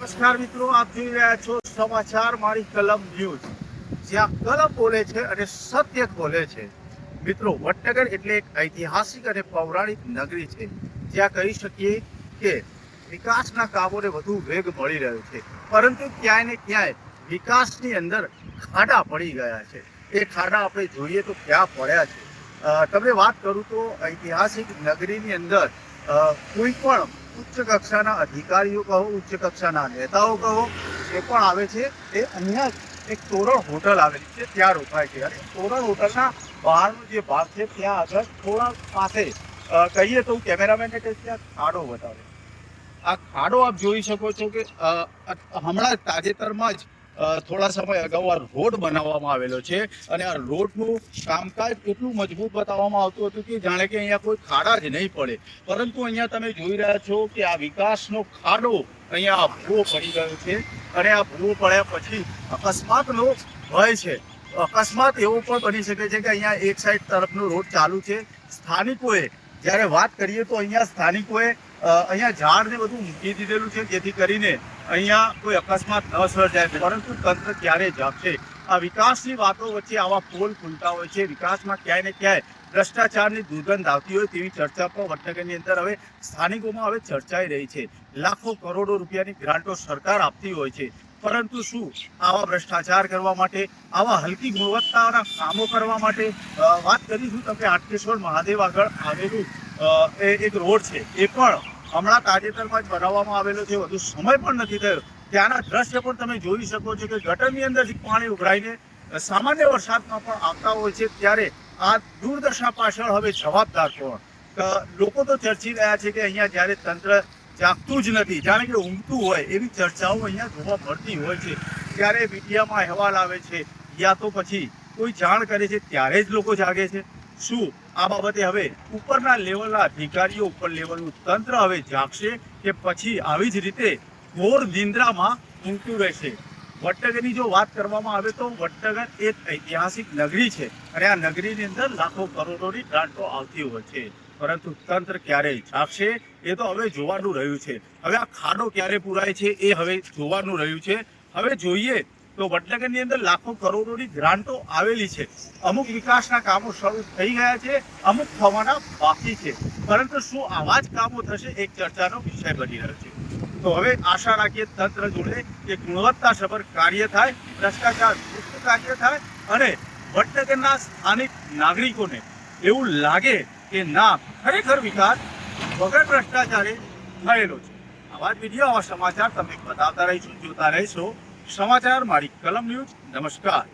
નમસ્કાર મિત્રો, આપ જોઈ રહ્યા છો સમાચાર મારી કલમ ન્યૂઝ, જ્યાં કલમ બોલે છે અને સત્ય બોલે છે. મિત્રો, વડનગર એટલે એક ઐતિહાસિક અને પૌરાણિક નગરી છે, જ્યાં કહી શકીએ કે વિકાસના કામોને વધુ વેગ મળી રહ્યો છે. પરંતુ ક્યાંય ને ક્યાંય વિકાસની અંદર ખાડા પડી ગયા છે. એ ખાડા આપણે જોઈએ તો ક્યાં પડ્યા છે. તમને વાત કરું તો ઐતિહાસિક નગરીની અંદર કોઈ પણ ઉચ્ચ કક્ષાના અધિકારીઓ કહો, ઉચ્ચ કક્ષાના નેતાઓ કહો, જે પણ આવે છે એ અહીંયા એક તોરણ હોટલ આવેલી છે, ત્યાં રોકાય છે. અને તોરણ હોટલના બહારનો જે ભાગ છે ત્યાં આગળ થોડા પાસે કહીએ તો કેમેરામેનને કે ત્યાં ખાડો બતાવે. આ ખાડો આપ જોઈ શકો છો કે હમણાં તાજેતરમાં જ થોડા સમય અગાઉ આ રોડ બનાવવામાં આવેલો છે. અને આ રોડનું કામકાજ એટલું મજબૂત બતાવવામાં આવતું હતું કે જાણે કે અહીંયા કોઈ ખાડા જ નહીં પડે. પરંતુ અહીંયા તમે જોઈ રહ્યા છો કે આ વિકાસનો ખાડો અહીંયા ભૂવો પડી ગયો છે. અને આ ભૂવો પડ્યા પછી અકસ્માતનો ભય છે. અકસ્માત એવો પણ બની શકે છે કે અહીંયા એક સાઈડ તરફનો રોડ ચાલુ છે. સ્થાનિકોએ જ્યારે વાત કરીએ તો અહીંયા સ્થાનિકોએ અહીંયા ઝાડને બધું મૂકી દીધેલું છે, જેથી કરીને અહીંયા કોઈ અકસ્માત ન સર્જાય. પરંતુ તંત્ર ક્યારે જાગશે? આ વિકાસની વાતો વચ્ચે આવા પોલ ખુલતા હોય છે. વિકાસમાં ક્યાંય ને ક્યાંય ભ્રષ્ટાચારની દુર્ગંધ આવતી હોય તેવી ચર્ચા પણ વડનગરની અંદર હવે સ્થાનિકોમાં હવે ચર્ચાઈ રહી છે. લાખો કરોડો રૂપિયાની ગ્રાન્ટો સરકાર આપતી હોય છે, પરંતુ શું આવા ભ્રષ્ટાચાર કરવા માટે, આવા હલકી ગુણવત્તાના કામો કરવા માટે વાત કરીશું તમે હાટકેશ્વર મહાદેવ આગળ આવેલું એક રોડ છે, એ પણ હમણાં તાજેતરમાં જ બનાવવામાં આવેલો છે, વધુ સમય પણ નથી થયો. ત્યાંના દ્રશ્ય પણ તમે જોઈ શકો છો કે ગટરની અંદરથી પાણી ઉભરાઈને સામાન્ય વરસાદમાં પણ આવતા હોય છે. ત્યારે આ દુર્દશા પાછળ હવે જવાબદાર કોણ? લોકો તો ચર્ચી રહ્યા છે કે અહીંયા જ્યારે તંત્ર જાગતું જ નથી, જાણે કે ઊંઘતું હોય, એવી ચર્ચાઓ અહીંયા જોવા મળતી હોય છે. ત્યારે મીડિયામાં અહેવાલ આવે છે યા તો પછી કોઈ જાણ કરે છે ત્યારે જ લોકો જાગે છે. શું આ બાબતે હવે ઉપરના લેવલના અધિકારીઓ, ઉપર લેવલનું તંત્ર હવે જાગશે કે પછી આવી જ રીતે ઘોર નિંદ્રામાં ઊંઘતું રહેશે? વડનગરની જો વાત કરવામાં આવે તો વડનગર એક ઐતિહાસિક નગરી છે અને આ નગરીની અંદર લાખો કરોડોની ગ્રાન્ટો આવતી હોય છે. પરંતુ તંત્ર ક્યારે જાગશે એ તો હવે જોવાનું રહ્યું છે. હવે આ ખાડો ક્યારે પૂરાય છે એ હવે જોવાનું રહ્યું છે. હવે જોઈએ તો વડનગરની અંદર લાખો કરોડોની ગ્રાન્ટો આવેલી છે. અમુક વિકાસના કામો શરૂ થઈ ગયા છે, અમુક થવાના બાકી છે. પરંતુ શું આવા જ કામો થશે? એક ચર્ચાનો વિષય બની રહ્યો છે. તો હવે આશા રાખીએ તંત્ર જોડે કે ગુણવત્તાસભર કાર્ય થાય, ભ્રષ્ટાચાર મુક્ત કાર્ય થાય અને વડનગરના સ્થાનિક નાગરિકોને એવું લાગે કે ના, ખરેખર વિકાસ વગર ભ્રષ્ટાચારે થયેલો છે. આવા જ વિડીયો, આવા સમાચાર તમને બતાવતા રહીશું, જોતા રહેશો સમાચાર મારી કલમ ન્યૂઝ. નમસ્કાર.